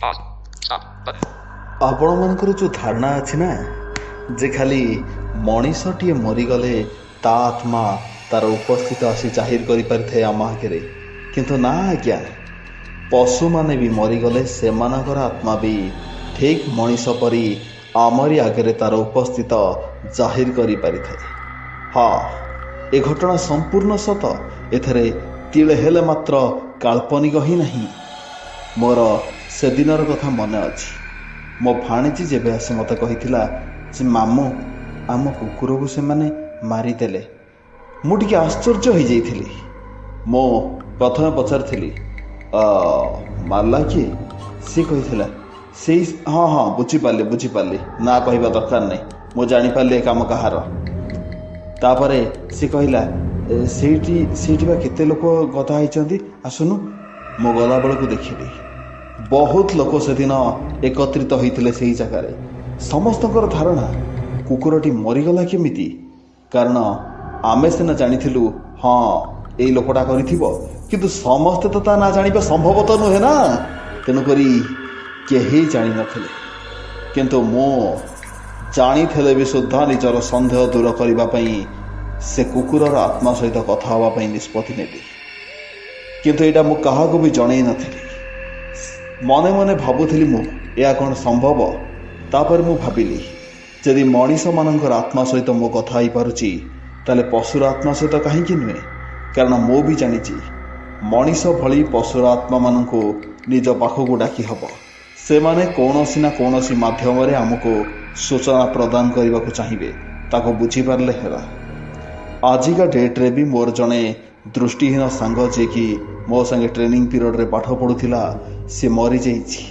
Pause. Stop. Button. ଆପଣମାନଙ୍କର ଯେଉଁ ଧାରଣା ଅଛି ନା ଯେ ଖାଲି ମଣିଷଟିଏ ମରିଗଲେ ତା ଆତ୍ମା ତାର ଉପସ୍ଥିତ ଆସି ଜାହିର କରିପାରିଥାଏ ଆମ ଆଗରେ, କିନ୍ତୁ ନା ଆଜ୍ଞା, ପଶୁମାନେ ବି ମରିଗଲେ ସେମାନଙ୍କର ଆତ୍ମା ବି ଠିକ୍ ମଣିଷ ପରି ଆମରି ଆଗରେ ତାର ଉପସ୍ଥିତ ଜାହିର କରିପାରିଥାଏ। ହଁ, ଏ ଘଟଣା ସମ୍ପୂର୍ଣ୍ଣ ସତ। ଏଥିରେ ତିଳେ ହେଲେ ମାତ୍ର କାଳ୍ପନିକ ହିଁ ନାହିଁ। ମୋର ସେଦିନର କଥା ମନେ ଅଛି। ମୋ ଭାଣିଜୀ ଯେବେ ଆସି ମୋତେ କହିଥିଲା ଯେ ମାମୁଁ, ଆମ କୁକୁରକୁ ସେମାନେ ମାରିଦେଲେ, ମୁଁ ଟିକେ ଆଶ୍ଚର୍ଯ୍ୟ ହୋଇଯାଇଥିଲି। ମୁଁ ପ୍ରଥମେ ପଚାରିଥିଲି, ମାରିଲା କିଏ? ସେ କହିଥିଲା, ସେଇ ହଁ ବୁଝିପାରିଲି, ନା କହିବା ଦରକାର ନାହିଁ, ମୁଁ ଜାଣିପାରିଲି ଏ କାମ କାହାର। ତାପରେ ସେ କହିଲା, ସେଇଠି ବା କେତେ ଲୋକ ଗଦା ହେଇଛନ୍ତି, ଆସୁନୁ। ମୁଁ ଗଲାବେଳକୁ ଦେଖିଲି ବହୁତ ଲୋକ ସେଦିନ ଏକତ୍ରିତ ହୋଇଥିଲେ ସେହି ଜାଗାରେ। ସମସ୍ତଙ୍କର ଧାରଣା କୁକୁରଟି ମରିଗଲା କେମିତି, କାରଣ ଆମେ ସିନା ଜାଣିଥିଲୁ ହଁ ଏଇ ଲୋକଟା କରିଥିବ, କିନ୍ତୁ ସମସ୍ତେ ତ ତା ନା ଜାଣିବା ସମ୍ଭବତଃ ନୁହେଁ ନା, ତେଣୁକରି କେହି ଜାଣିନଥିଲେ। କିନ୍ତୁ ମୁଁ ଜାଣିଥିଲେ ବି ସୁଦ୍ଧା ନିଜର ସନ୍ଦେହ ଦୂର କରିବା ପାଇଁ ସେ କୁକୁରର ଆତ୍ମା ସହିତ କଥା ହେବା ପାଇଁ ନିଷ୍ପତ୍ତି ନେଲି। କିନ୍ତୁ ଏଇଟା ମୁଁ କାହାକୁ ବି ଜଣେଇ ନଥିଲି। ମନେ ମନେ ଭାବୁଥିଲି ମୁଁ, ଏହା କ'ଣ ସମ୍ଭବ? ତାପରେ ମୁଁ ଭାବିଲି, ଯଦି ମଣିଷମାନଙ୍କର ଆତ୍ମା ସହିତ ମୁଁ କଥା ହେଇପାରୁଛି, ତାହେଲେ ପଶୁର ଆତ୍ମା ସହିତ କାହିଁକି ନୁହେଁ? କାରଣ ମୁଁ ବି ଜାଣିଛି ମଣିଷ ଭଳି ପଶୁର ଆତ୍ମାମାନଙ୍କୁ ନିଜ ପାଖକୁ ଡାକି ହେବ। ସେମାନେ କୌଣସି ନା କୌଣସି ମାଧ୍ୟମରେ ଆମକୁ ସୂଚନା ପ୍ରଦାନ କରିବାକୁ ଚାହିଁବେ, ତାକୁ ବୁଝିପାରିଲେ ହେଲା। ଆଜିକା ଡେଟ୍ରେ ବି ମୋର ଜଣେ ଦୃଷ୍ଟିହୀନ ସାଙ୍ଗ ଯିଏକି ମୋ ସାଙ୍ଗେ ଟ୍ରେନିଂ ପିରିୟଡ଼ରେ ପାଠ ପଢ଼ୁଥିଲା, ସେ ମରିଯାଇଛି।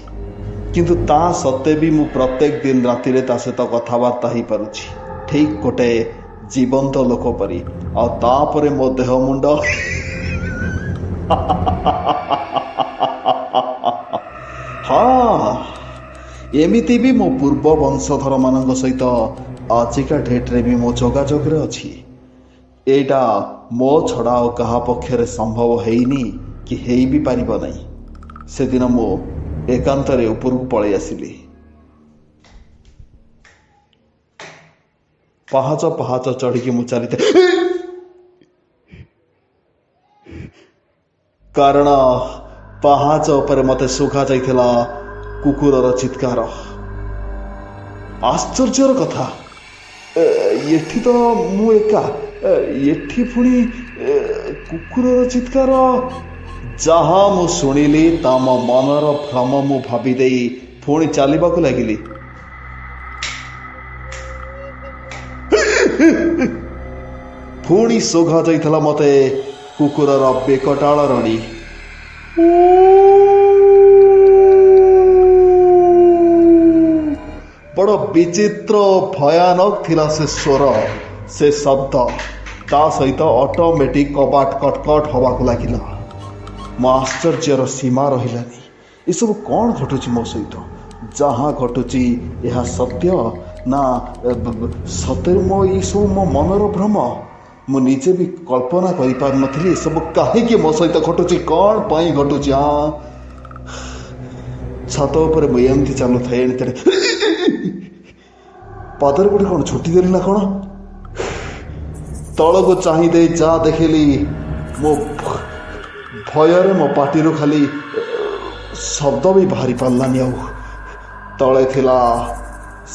କିନ୍ତୁ ତା ସତ୍ତ୍ୱେ ବି ମୁଁ ପ୍ରତ୍ୟେକ ଦିନ ରାତିରେ ତା ସହିତ କଥାବାର୍ତ୍ତା ହେଇପାରୁଛି, ଠିକ୍ ଗୋଟେ ଜୀବନ୍ତ ଲୋକ ପରି। ଆଉ ତାପରେ ମୋ ଦେହ ମୁଣ୍ଡ ହଁ, ଏମିତି ବି ମୋ ପୂର୍ବ ବଂଶଧରମାନଙ୍କ ସହିତ ଆଜିକା ଡେଟ୍ରେ ବି ମୋ ଯୋଗାଯୋଗରେ ଅଛି। ଏଇଟା ମୋ ଛଡ଼ା ଆଉ କାହା ପକ୍ଷରେ ସମ୍ଭବ ହେଇନି କି ହେଇ ବି ପାରିବ ନାହିଁ। ସେଦିନ ମୁଁ ଏକାନ୍ତରେ ଉପରକୁ ପଳେଇ ଆସିଲି। ପାହାଚ ଚଢ଼ିକି ମୁଁ ଚାଲିଥାଏ, କାରଣ ପାହାଚ ଉପରେ ମୋତେ ଶୁଭା ଯାଇଥିଲା କୁକୁରର ଚିତ୍କାର। ଆଶ୍ଚର୍ଯ୍ୟର କଥା, ଏଠି ତ ମୁଁ ଏକା, ଏଠି ପୁଣି କୁକୁରର ଚିତ୍କାର। ଯାହା ମୁଁ ଶୁଣିଲି ତା ମୋ ମନର ଭ୍ରମ ମୁଁ ଭାବି ଦେଇ ପୁଣି ଚାଲିବାକୁ ଲାଗିଲି। ପୁଣି ଶୁଭା ଯାଇଥିଲା ମୋତେ କୁକୁରର ବେକଟାଳ ରଡ଼ି। ବଡ଼ ବିଚିତ୍ର ଭୟାନକ ଥିଲା ସେ ସ୍ୱର, ସେ ଶବ୍ଦ। ତା ସହିତ ଅଟୋମେଟିକ୍ କବାଟ କଟକଟ ହେବାକୁ ଲାଗିଲା। ମୋ ଆଶ୍ଚର୍ଯ୍ୟର ସୀମା ରହିଲାନି। ଏସବୁ କ'ଣ ଘଟୁଛି ମୋ ସହିତ? ଯାହା ଘଟୁଛି ଏହା ସତ୍ୟ ନା ସତରେ ଏସବୁ ମୋ ମନର ଭ୍ରମ? ମୁଁ ନିଜେ ବି କଳ୍ପନା କରିପାରୁନଥିଲି ଏସବୁ କାହିଁକି ମୋ ସହିତ ଘଟୁଛି, କ'ଣ ପାଇଁ ଘଟୁଛି। ଛାତ ଉପରେ ମୁଁ ଏମିତି ଚାଲୁଥାଏ, ଏଣିତେଣେ ପାଦରେ ଗୋଟେ କ'ଣ ଛୁଟିଦେଲି ନା କ'ଣ? ତଳକୁ ଚାହିଁ ଦେଇ ଯାହା ଦେଖିଲି, ମୋ ଭୟରେ ମୋ ପାଟିରୁ ଖାଲି ଶବ୍ଦ ବି ବାହାରି ପାରିଲାନି। ଆଉ ତଳେ ଥିଲା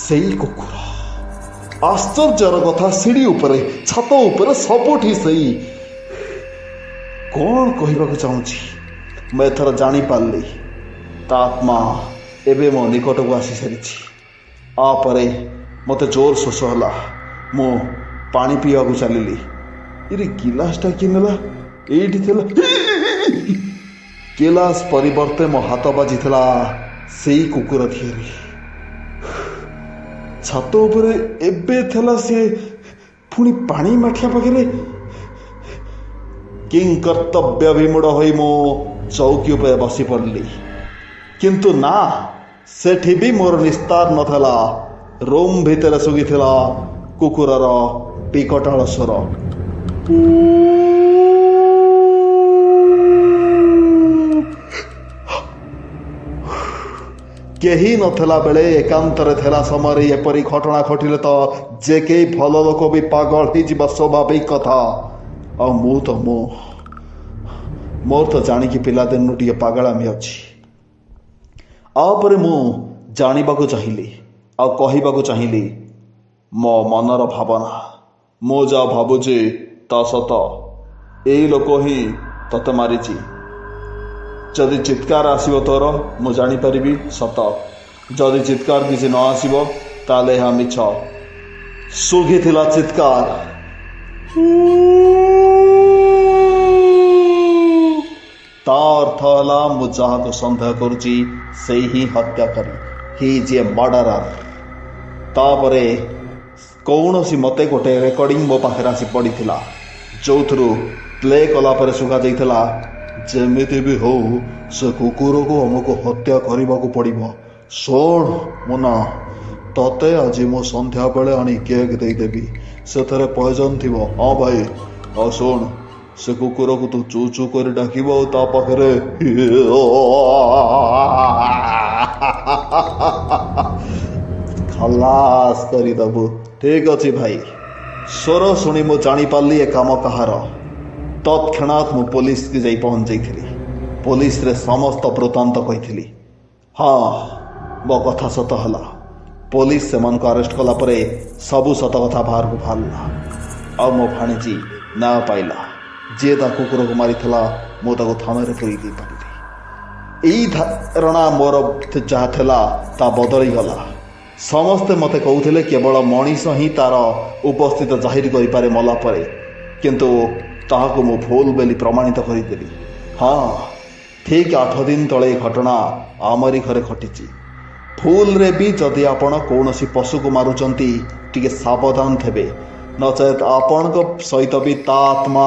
ସେଇ କୁକୁର। ଆଶ୍ଚର୍ଯ୍ୟର କଥା, ସିଡ଼ି ଉପରେ, ଛାତ ଉପରେ, ସବୁଠି ସେଇ। କ'ଣ କହିବାକୁ ଚାହୁଁଛି, ମୁଁ ଏଥର ଜାଣିପାରିଲି ତା ଆତ୍ମା ଏବେ ମୋ ନିକଟକୁ ଆସି ସାରିଛି। ପରେ ମୋତେ ଜୋର ଶୋଷ ହେଲା। ମୁଁ ପାଣି ପିଇବାକୁ ଚାଲିଲି। ଗିଲାସଟା କିଏ ନେଲା? ଏଇଠି ଥିଲା। ଗିଲାସ ପରିବର୍ତ୍ତେ ମୋ ହାତ ବାଜିଥିଲା ସେଇ କୁକୁର ଧିଏରେ। ଛାତ ଉପରେ ଏବେ ଥିଲା ସେ ପୁଣି ପାଣି ମାଠିଆ ପାଖରେ। କିଂ କର୍ତ୍ତବ୍ୟ ବିମୂଢ଼ ହୋଇ ମୁଁ ଚୌକି ଉପରେ ବସି ପଡ଼ିଲି। କିନ୍ତୁ ନା, ସେଠି ବି ମୋର ନିସ୍ତାର ନଥିଲା। ରୁମ୍ ଭିତରେ ଶୁଭିଥିଲା କୁକୁରର ବିକଟାଳ ସ୍ୱର। କେହି ନଥିଲା ବେଳେ ଏକାନ୍ତରେ ଥିଲା ସମୟରେ ଏପରି ଘଟଣା ଘଟିଲେ ତ ଯେ କେହି ଭଲ ଲୋକ ବି ପାଗଳ ହେଇଯିବା ସ୍ୱାଭାବିକ କଥା। ଆଉ ମୋର ତ ଜାଣିକି ପିଲାଦିନରୁ ଟିକେ ପାଗଳାମି ଅଛି। ଆପରେ ମୁଁ ଜାଣିବାକୁ ଚାହିଁଲି ଆଉ କହିବାକୁ ଚାହିଁଲି ମୋ ମନର ଭାବନା। ମୁଁ ଯାହା ଭାବୁଛି ତା ସତ। ଏଇ ଲୋକ ହିଁ ତତେ ମାରିଛି। ଯଦି ଚିତ୍କାର ଆସିବ ତୋର ମୁଁ ଜାଣିପାରିବି ସତ। ଯଦି ଚିତ୍କାର କିଛି ନ ଆସିବ ତାହେଲେ ଏହା ମିଛ। ଶୁଭିଥିଲା ଚିତ୍କାର। ତା ଅର୍ଥ ହେଲା ମୁଁ ଯାହାକୁ ସନ୍ଦେହ କରୁଛି ସେଇ ହିଁ ହତ୍ୟାକାରୀ। He is a murderer. ତାପରେ କୌଣସି ମତେ ଗୋଟେ ରେକର୍ଡିଂ ମୋ ପାଖରେ ଆସି ପଡ଼ିଥିଲା, ଯେଉଁଥିରୁ ପ୍ଲେ କଲା ପରେ ଶୁଭାଯାଇଥିଲା, ଯେମିତି ବି ହଉ ସେ କୁକୁରକୁ ଆମକୁ ହତ୍ୟା କରିବାକୁ ପଡ଼ିବ। ଶୁଣ ମୁନା, ତତେ ଆଜି ମୁଁ ସନ୍ଧ୍ୟାବେଳେ ଆଣି କେକ୍ ଦେଇଦେବି। ସେଥିରେ ପଏଜନ୍ ଥିବ। ହଁ ଭାଇ। ଆଉ ଶୁଣ, ସେ କୁକୁରକୁ ତୁ ଚୁ ଚୁ କରି ଡାକିବ ଆଉ ତା ପାଖରେ ଖଲାସ କରିଦେବୁ। ଠିକ୍ ଅଛି ଭାଇ। ସ୍ୱର ଶୁଣି ମୁଁ ଜାଣିପାରିଲି ଏ କାମ କାହାର। ତତ୍କ୍ଷଣାତ୍ ମୁଁ ପୋଲିସକୁ ଯାଇ ପହଞ୍ଚାଇଥିଲି। ପୋଲିସରେ ସମସ୍ତ ବୃତ୍ତାନ୍ତ କହିଥିଲି। ହଁ, ମୋ କଥା ସତ ହେଲା। ପୋଲିସ ସେମାନଙ୍କୁ ଆରେଷ୍ଟ କଲା ପରେ ସବୁ ସତ କଥା ବାହାରକୁ ବାହାରିଲା। ଆଉ ମୋ ଭାଣିଜୀ ନ୍ୟାୟ ପାଇଲା। ଯିଏ ତା କୁକୁରକୁ ମାରିଥିଲା ମୁଁ ତାକୁ ଥାନାରେ ପୁରେଇ ଦେଇପାରିଲି। ଏଇ ଧାରଣା ମୋର ଯାହା ଥିଲା ତା ବଦଳିଗଲା। ସମସ୍ତେ ମୋତେ କହୁଥିଲେ କେବଳ ମଣିଷ ହିଁ ତାର ଉପସ୍ଥିତ ଜାହିର କରିପାରେ ମଲା ପରେ, କିନ୍ତୁ ତାହାକୁ ମୁଁ ଭୁଲ ବୋଲି ପ୍ରମାଣିତ କରିଦେଲି। ହଁ, ଠିକ୍ 8 ଦିନ ତଳେ ଏ ଘଟଣା ଆମରି ଘରେ ଘଟିଛି। ଭୁଲରେ ବି ଯଦି ଆପଣ କୌଣସି ପଶୁକୁ ମାରୁଛନ୍ତି ଟିକେ ସାବଧାନ ଥିବେ, ନଚେତ ଆପଣଙ୍କ ସହିତ ବି ତା ଆତ୍ମା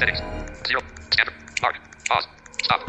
Settings. 0. Standard. Mark. Pause. Stop.